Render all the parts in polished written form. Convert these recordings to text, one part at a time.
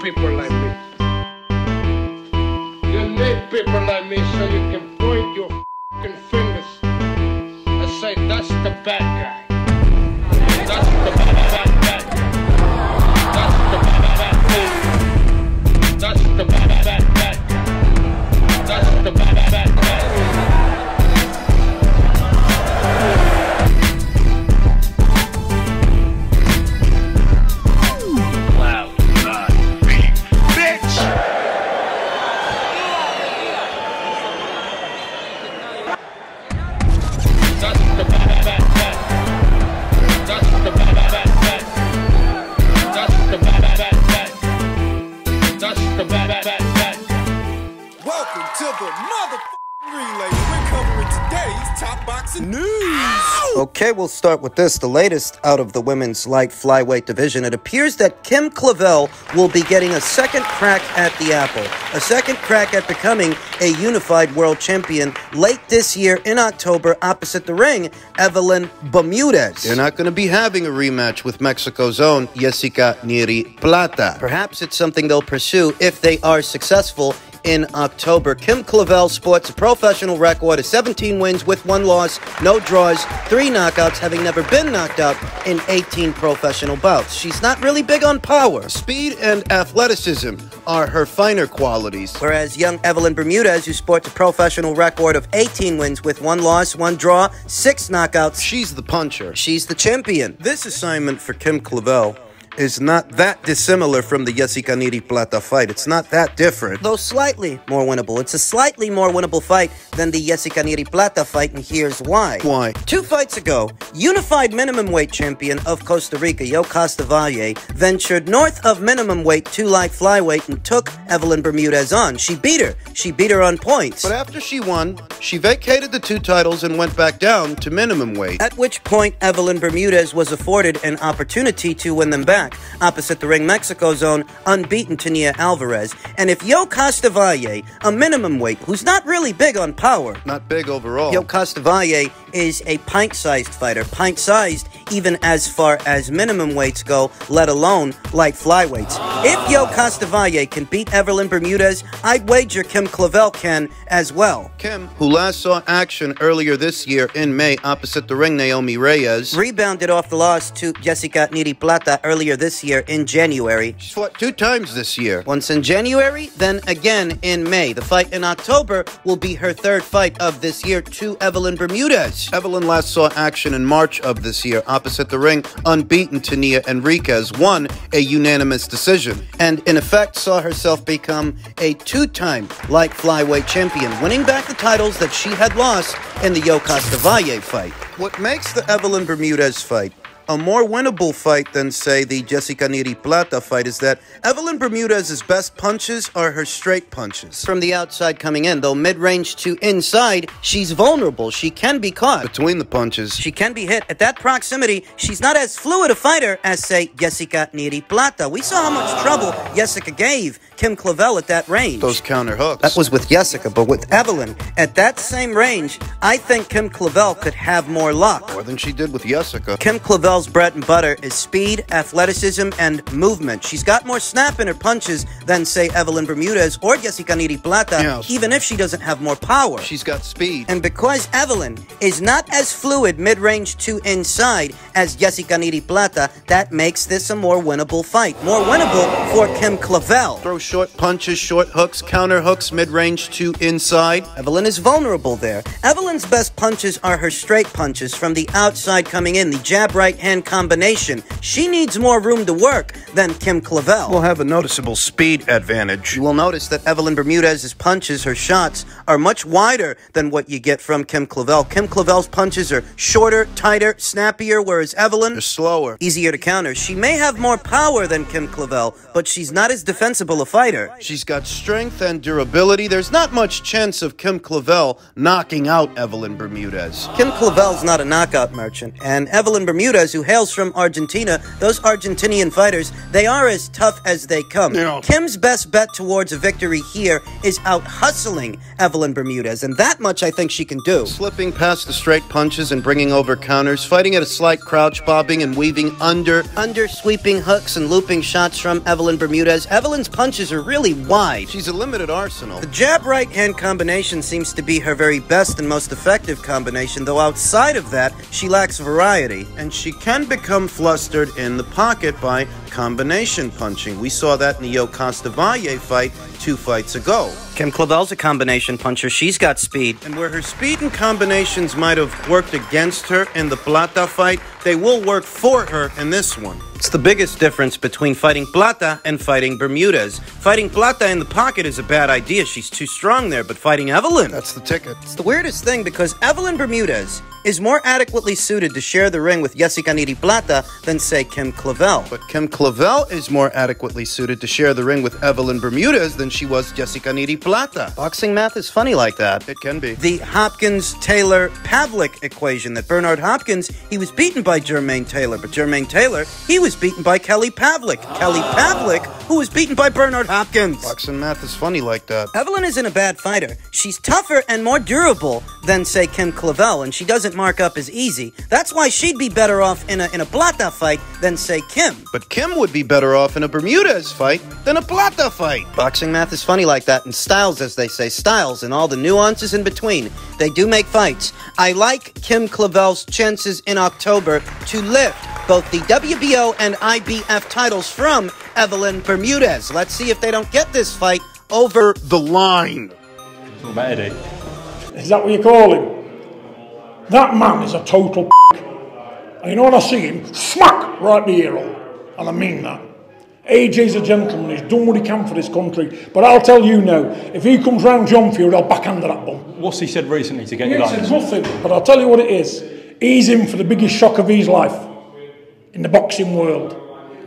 people like me. You need people like me so you can point your f***ing fingers and say, that's the bad guy. That's the bad guy. That's the bad guy. That's the bad guy. That's the bad guy. Welcome to the motherfucking relay. We're covering today's top boxing news. Okay, we'll start with this. The latest out of the women's light flyweight division. It appears that Kim Clavel will be getting a second crack at the apple. A second crack at becoming a unified world champion late this year in October opposite the ring, Evelyn Bermudez. They're not going to be having a rematch with Mexico's own Jessica Neri Plata. Perhaps it's something they'll pursue if they are successful in October. Kim Clavel sports a professional record of 17 wins with 1 loss, no draws, 3 knockouts, having never been knocked out in 18 professional bouts. She's not really big on power. Speed and athleticism are her finer qualities. Whereas young Evelyn Bermudez, who sports a professional record of 18 wins with 1 loss, 1 draw, 6 knockouts. She's the puncher. She's the champion. This assignment for Kim Clavel is not that dissimilar from the Jessica Neri Plata fight. It's not that different. Though slightly more winnable. It's a slightly more winnable fight than the Jessica Neri Plata fight, and here's why. Why? 2 fights ago, unified minimum weight champion of Costa Rica, Yo Castavalle, ventured north of minimum weight to light flyweight and took Evelyn Bermudez on. She beat her. She beat her on points. But after she won, she vacated the 2 titles and went back down to minimum weight. At which point, Evelyn Bermudez was afforded an opportunity to win them back. Opposite the ring, Mexico's own unbeaten Tania Alvarez. And if Yo Castavalle, a minimum weight, who's not really big on power. Not big overall. Yo Castavalle is a pint-sized fighter. Pint-sized even as far as minimum weights go, let alone light flyweights. If Yo Castavalle can beat Evelyn Bermudez, I'd wager Kim Clavel can as well. Kim, who last saw action earlier this year in May opposite the ring, Naomi Reyes, rebounded off the loss to Jessica Neri Plata earlier this year in January. She's fought 2 times this year. Once in January, then again in May. The fight in October will be her 3rd fight of this year to Evelyn Bermudez. Evelyn last saw action in March of this year opposite the ring, unbeaten Tania Enriquez won a unanimous decision, and in effect saw herself become a 2-time light flyweight champion, winning back the titles that she had lost in the Yo Castavalle fight. What makes the Evelyn Bermudez fight a more winnable fight than, say, the Jessica Neri Plata fight is that Evelyn Bermudez's best punches are her straight punches. From the outside coming in, though mid-range to inside, she's vulnerable. She can be caught. Between the punches. She can be hit. At that proximity, she's not as fluid a fighter as, say, Jessica Neri Plata. We saw how much trouble Jessica gave Kim Clavel at that range. Those counter hooks. That was with Jessica, but with Evelyn, at that same range, I think Kim Clavel could have more luck. More than she did with Jessica. Kim Clavel's bread and butter is speed, athleticism, and movement. She's got more snap in her punches than, say, Evelyn Bermudez or Jessica Neri Plata, even if she doesn't have more power. She's got speed. And because Evelyn is not as fluid mid-range to inside as Jessica Neri Plata, that makes this a more winnable fight. More winnable for Kim Clavel. Throw short punches, short hooks, counter hooks, mid-range to inside. Evelyn is vulnerable there. Evelyn's best punches are her straight punches from the outside coming in, the jab right hand combination. She needs more room to work than Kim Clavel. Will have a noticeable speed advantage. You will notice that Evelyn Bermudez's punches, her shots, are much wider than what you get from Kim Clavel. Kim Clavel's punches are shorter, tighter, snappier, whereas Evelyn is slower, easier to counter. She may have more power than Kim Clavel, but she's not as defensible a fighter. She's got strength and durability. There's not much chance of Kim Clavel knocking out Evelyn Bermudez. Kim Clavel's not a knockout merchant, and Evelyn Bermudez Bermudez, who hails from Argentina. Those Argentinian fighters, they are as tough as they come. Yeah. Kim's best bet towards a victory here is out-hustling Evelyn Bermudez, and that much I think she can do. Slipping past the straight punches and bringing over counters, fighting at a slight crouch, bobbing and weaving under Sweeping hooks and looping shots from Evelyn Bermudez. Evelyn's punches are really wide. She's a limited arsenal. The jab right-hand combination seems to be her very best and most effective combination, though outside of that, she lacks variety. And she can become flustered in the pocket by combination punching. We saw that in the Yokasta-Valle fight 2 fights ago. Kim Clavel's a combination puncher. She's got speed. And where her speed and combinations might have worked against her in the Plata fight, they will work for her in this one. It's the biggest difference between fighting Plata and fighting Bermudez. Fighting Plata in the pocket is a bad idea. She's too strong there, but fighting Evelyn... That's the ticket. It's the weirdest thing because Evelyn Bermudez is more adequately suited to share the ring with Jessica Neri Plata than, say, Kim Clavel. But Kim Clavel is more adequately suited to share the ring with Evelyn Bermudez than she was Jessica Neri Plata. Boxing math is funny like that. It can be. The Hopkins-Taylor-Pavlik equation that Bernard Hopkins, he was beaten by Jermaine Taylor, but Jermaine Taylor, he was beaten by Kelly Pavlik. Kelly Pavlik, who was beaten by Bernard Hopkins. Boxing math is funny like that. Evelyn isn't a bad fighter. She's tougher and more durable than, say, Kim Clavel, and she doesn't mark up as easy. That's why she'd be better off in a Plata fight than, say, Kim. But Kim would be better off in a Bermudez fight than a Plata fight. Boxing math is funny like that, and styles, as they say, styles, and all the nuances in between. They do make fights. I like Kim Clavel's chances in October to lift both the WBO and IBF titles from Evelyn Bermudez. Let's see if they don't get this fight over the line. What about Eddie? Is that what you call him? That man is a total and you know when I see him, smack right the earhole. And I mean that. AJ's a gentleman, he's done what he can for this country. But I'll tell you now, if he comes round John Field, I'll backhand that bum. What's he said recently to get you He like said this? nothing, but I'll tell you what it is. He's in for the biggest shock of his life in the boxing world.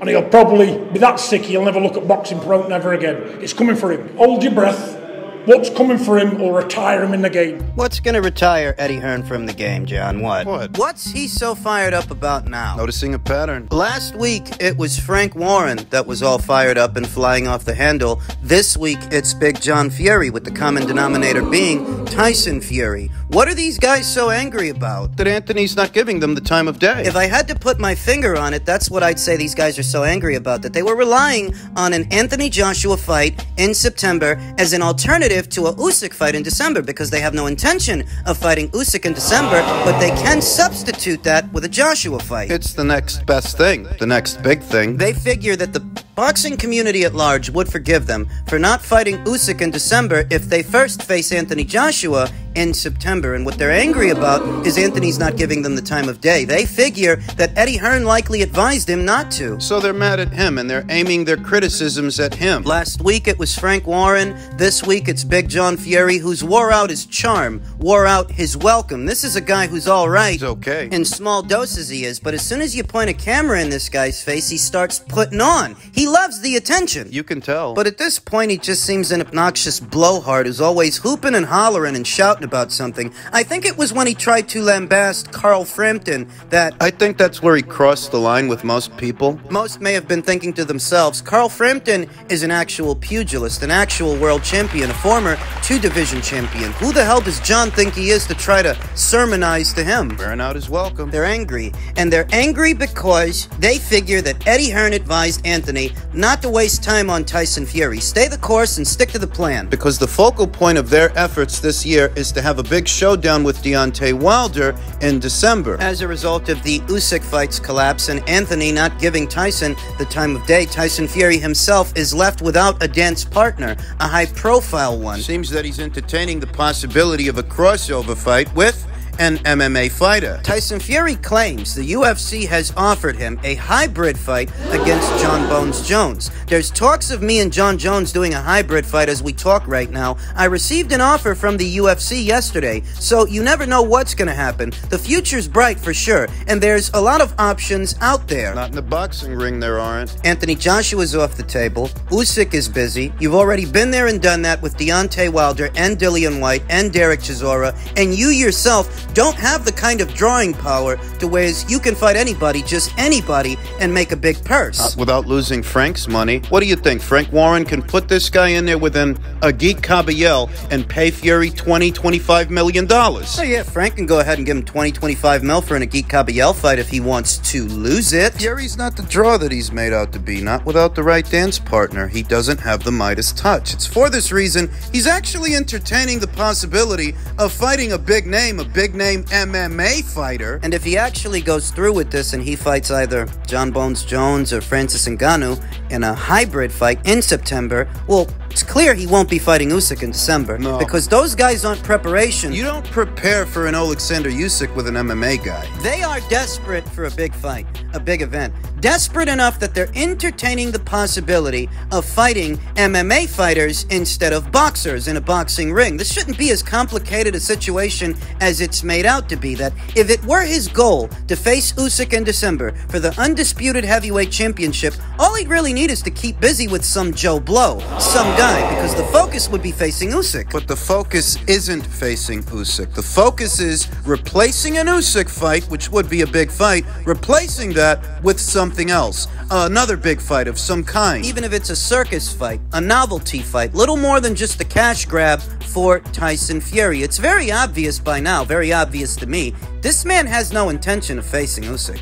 And he'll probably be that sick he'll never look at boxing pro never again. It's coming for him. Hold your breath. What's coming for him will retire him in the game. What's going to retire Eddie Hearn from the game, John? What? What's he so fired up about now? Noticing a pattern. Last week, it was Frank Warren that was all fired up and flying off the handle. This week, it's Big John Fury, with the common denominator being Tyson Fury. What are these guys so angry about? That Anthony's not giving them the time of day. If I had to put my finger on it, that's what I'd say these guys are so angry about, that they were relying on an Anthony Joshua fight in September as an alternative to a Usyk fight in December, because they have no intention of fighting Usyk in December, but they can substitute that with a Joshua fight. It's the next best thing, the next big thing. They figure that the boxing community at large would forgive them for not fighting Usyk in December if they first face Anthony Joshua in September. And what they're angry about is Anthony's not giving them the time of day. They figure that Eddie Hearn likely advised him not to. So they're mad at him, and they're aiming their criticisms at him. Last week it was Frank Warren. This week it's Big John Fury, who's wore out his charm, wore out his welcome. This is a guy who's all right. He's okay. In small doses he is, but as soon as you point a camera in this guy's face, he starts putting on. He loves the attention. You can tell. But at this point, he just seems an obnoxious blowhard who's always hooping and hollering and shouting about something. I think it was when he tried to lambast Carl Frampton that... I think that's where he crossed the line with most people. Most may have been thinking to themselves, Carl Frampton is an actual pugilist, an actual world champion, a former two-division champion. Who the hell does John think he is to try to sermonize to him? Wearing out his welcome. They're angry. And they're angry because they figure that Eddie Hearn advised Anthony not to waste time on Tyson Fury. Stay the course and stick to the plan. Because the focal point of their efforts this year is to have a big showdown with Deontay Wilder in December. As a result of the Usyk fight's collapse and Anthony not giving Tyson the time of day, Tyson Fury himself is left without a dance partner, a high-profile one. Seems that he's entertaining the possibility of a crossover fight with an MMA fighter. Tyson Fury claims the UFC has offered him a hybrid fight against John Bones Jones. There's talks of me and John Jones doing a hybrid fight as we talk right now. I received an offer from the UFC yesterday, so you never know what's going to happen. The future's bright for sure, and there's a lot of options out there. Not in the boxing ring there aren't. Anthony Joshua's off the table. Usyk is busy. You've already been there and done that with Deontay Wilder and Dillian Whyte and Derek Chisora, and you yourself don't have the kind of drawing power to where you can fight anybody, just anybody, and make a big purse. Without losing Frank's money, what do you think? Frank Warren can put this guy in there within a geek Caballel and pay Fury $20-25 million. Oh yeah, Frank can go ahead and give him 20-25 mil for an Agit Caballel fight if he wants to lose it. Fury's not the draw that he's made out to be. Not without the right dance partner. He doesn't have the Midas touch. It's for this reason he's actually entertaining the possibility of fighting a big name MMA fighter. And if he actually goes through with this and he fights either John Bones Jones or Francis Ngannou in a hybrid fight in September, well, it's clear he won't be fighting Usyk in December. No. Because those guys aren't preparation. You don't prepare for an Alexander Usyk with an MMA guy. They are desperate for a big fight, a big event. Desperate enough that they're entertaining the possibility of fighting MMA fighters instead of boxers in a boxing ring. This shouldn't be as complicated a situation as it's made out to be. That if it were his goal to face Usyk in December for the undisputed heavyweight championship, all he'd really need is to keep busy with some Joe Blow, some guy, because the focus would be facing Usyk. But the focus isn't facing Usyk. The focus is replacing an Usyk fight, which would be a big fight, replacing that with something else. Another big fight of some kind. Even if it's a circus fight, a novelty fight, little more than just a cash grab for Tyson Fury. It's very obvious by now, very obvious to me, this man has no intention of facing Usyk.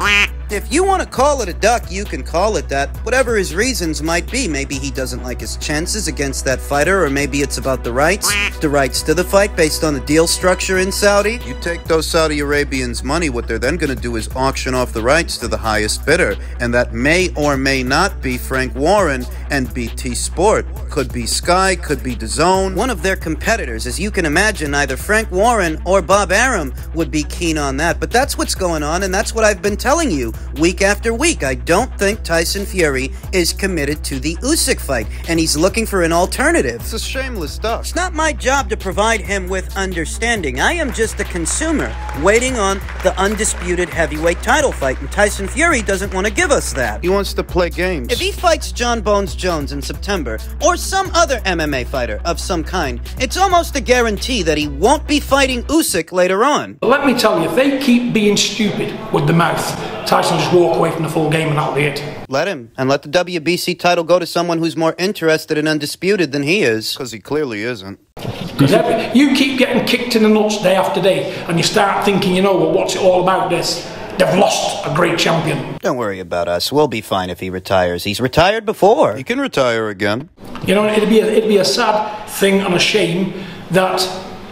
If you want to call it a duck, you can call it that. Whatever his reasons might be. Maybe he doesn't like his chances against that fighter, or maybe it's about the rights to the fight based on the deal structure in Saudi. You take those Saudi Arabians' money, what they're then going to do is auction off the rights to the highest bidder, and that may or may not be Frank Warren and BT Sport. Could be Sky, could be DAZN. One of their competitors, as you can imagine, either Frank Warren or Bob Arum would be keen on that. But that's what's going on, and that's what I've been telling you week after week. I don't think Tyson Fury is committed to the Usyk fight, and he's looking for an alternative. It's a shameless duck. It's not my job to provide him with understanding. I am just a consumer waiting on the undisputed heavyweight title fight, and Tyson Fury doesn't want to give us that. He wants to play games. If he fights John Bones Jones in September, or some other MMA fighter of some kind, it's almost a guarantee that he won't be fighting Usyk later on. Let me tell you, if they keep being stupid with the mouth, Tyson will just walk away from the full game and that'll be it. Let him, and let the WBC title go to someone who's more interested in undisputed than he is. Because he clearly isn't. Because you keep getting kicked in the nuts day after day, and you start thinking, you know, well, what's it all about this? They've lost a great champion. Don't worry about us. We'll be fine if he retires. He's retired before. He can retire again. You know, it'd be a sad thing and a shame that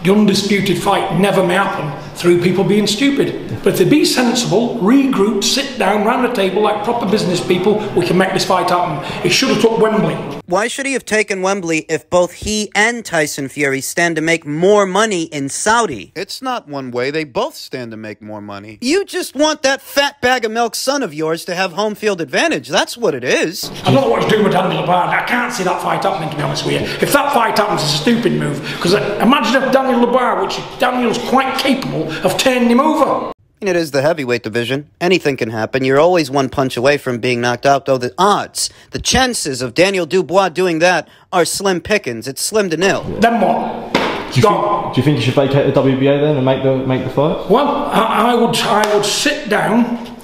the undisputed fight never may happen through people being stupid. But if they be sensible, regroup, sit down round the table like proper business people, we can make this fight happen. It should have took Wembley. Why should he have taken Wembley if both he and Tyson Fury stand to make more money in Saudi? It's not one way. They both stand to make more money. You just want that fat bag of milk son of yours to have home field advantage. That's what it is. I don't know what he's doing with Daniel Labarde. I can't see that fight happening, to be honest with you. If that fight happens, it's a stupid move. Because imagine if Daniel Labarde, which Daniel's quite capable of turning him over. And it is the heavyweight division. Anything can happen. You're always one punch away from being knocked out, though the odds, the chances of Daniel Dubois doing that are slim pickings. It's slim to nil. Then what? Do you think you should vacate the WBA then and make the fight? Well, I would sit down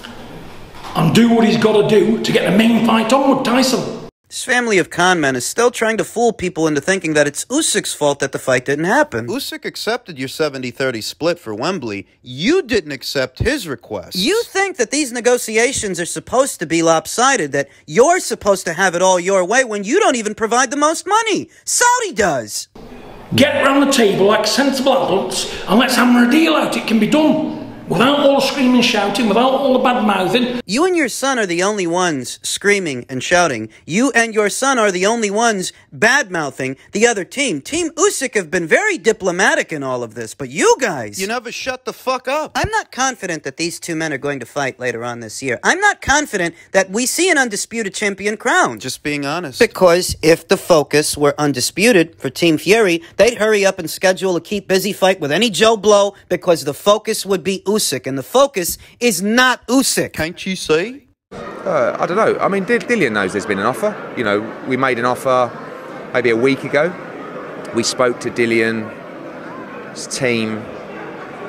and do what he's got to do to get the main fight on with Tyson. This family of con men is still trying to fool people into thinking that it's Usyk's fault that the fight didn't happen. Usyk accepted your 70-30 split for Wembley. You didn't accept his request. You think that these negotiations are supposed to be lopsided, that you're supposed to have it all your way when you don't even provide the most money. Saudi does. Get round the table like sensible adults and let's hammer a deal out. It can be done. Without all the screaming and shouting, without all the bad mouthing. You and your son are the only ones screaming and shouting. You and your son are the only ones bad-mouthing the other team. Team Usyk have been very diplomatic in all of this, but you guys... You never shut the fuck up. I'm not confident that these two men are going to fight later on this year. I'm not confident that we see an undisputed champion crowned. Just being honest. Because if the focus were undisputed for Team Fury, they'd hurry up and schedule a keep busy fight with any Joe Blow because the focus would be Usyk, and the focus is not Usyk. Can't you see? I don't know. I mean, Dillian knows there's been an offer. You know, we made an offer maybe a week ago. We spoke to Dillian's team.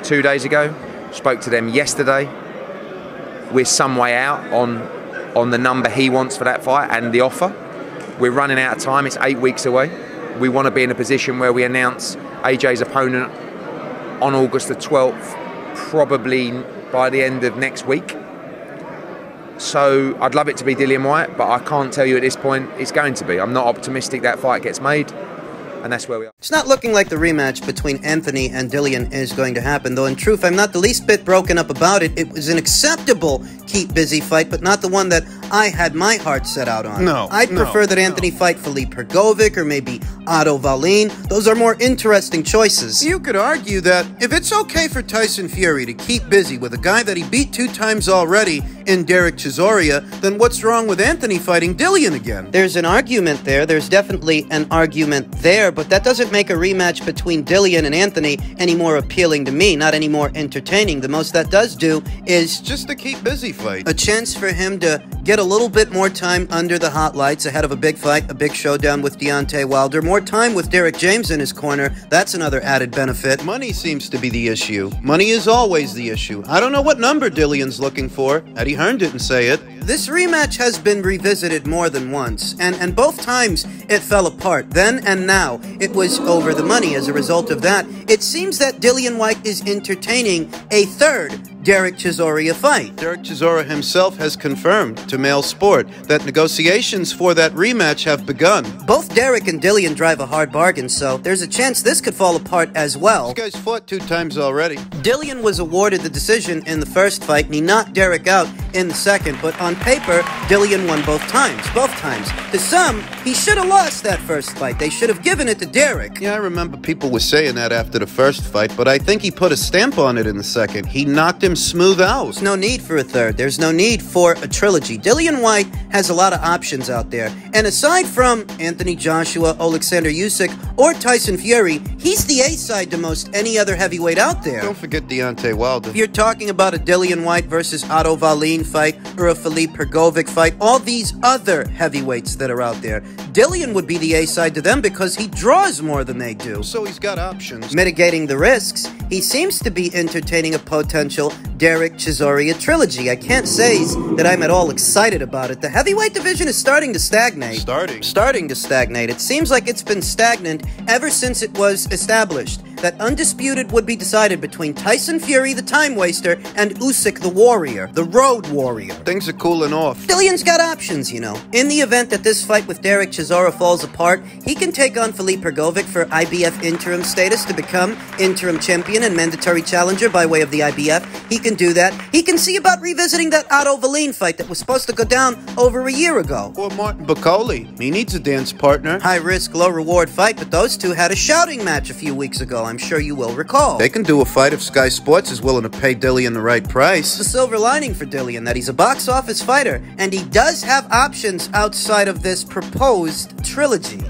2 days ago. Spoke to them yesterday. We're some way out on the number he wants for that fight and the offer. We're running out of time. It's 8 weeks away. We want to be in a position where we announce AJ's opponent on August the 12th, probably by the end of next week. So I'd love it to be Dillian Whyte, but I can't tell you at this point it's going to be. I'm not optimistic that fight gets made, and that's where we are. It's not looking like the rematch between Anthony and Dillian is going to happen, though in truth, I'm not the least bit broken up about it. It was an acceptable keep busy fight, but not the one that I had my heart set out on. I'd prefer that Anthony fight Filip Hrgovic or maybe Otto Wallin. Those are more interesting choices. You could argue that if it's okay for Tyson Fury to keep busy with a guy that he beat 2 times already in Derek Chisora, then what's wrong with Anthony fighting Dillian again? There's an argument there. There's definitely an argument there, but that doesn't make a rematch between Dillian and Anthony any more appealing to me, not any more entertaining. The most that does do is just a keep busy fight. A chance for him to get a little bit more time under the hot lights ahead of a big fight, a big showdown with Deontay Wilder. More time with Derek James in his corner. That's another added benefit. Money seems to be the issue. Money is always the issue. I don't know what number Dillian's looking for. Eddie Hearn didn't say it. This rematch has been revisited more than once, and both times it fell apart. Then and now, it was over the money. As a result of that, it seems that Dillian Whyte is entertaining a third Derek Chisora fight. Derek Chisora himself has confirmed to Mail Sport that negotiations for that rematch have begun. Both Derek and Dillian drive a hard bargain, so there's a chance this could fall apart as well. These guys fought 2 times already. Dillian was awarded the decision in the first fight, and he knocked Derek out in the second, but on paper, Dillian won both times. To some, he should have lost that first fight. They should have given it to Derek. Yeah, I remember people were saying that after the first fight, but I think he put a stamp on it in the second. He knocked him smooth out. There's no need for a third. There's no need for a trilogy. Dillian Whyte has a lot of options out there. And aside from Anthony Joshua, Alexander Usyk, or Tyson Fury, he's the A-side to most any other heavyweight out there. Don't forget Deontay Wilder. If you're talking about a Dillian Whyte versus Otto Wallin fight, or a Filip Hrgovic fight, all these other heavyweights that are out there, Dillian would be the A-side to them because he draws more than they do. So he's got options. Mitigating the risks, he seems to be entertaining a potential Derek Chisora trilogy. I can't say that I'm at all excited about it. The heavyweight division is starting to stagnate. Starting to stagnate. It seems like it's been stagnant ever since it was established that Undisputed would be decided between Tyson Fury, the time waster, and Usyk, the warrior, the road warrior. Things are cooling off. Dillian's got options, you know. In the event that this fight with Derek Chisora falls apart, he can take on Filip Hrgovic for IBF interim status to become interim champion and mandatory challenger by way of the IBF. He can do that. He can see about revisiting that Otto Wallin fight that was supposed to go down over a year ago. Or Martin Bakole. He needs a dance partner. High risk, low reward fight, but those two had a shouting match a few weeks ago. I'm sure you will recall. They can do a fight if Sky Sports is willing to pay Dillian the right price. The silver lining for Dillian, that he's a box office fighter, and he does have options outside of this proposed trilogy.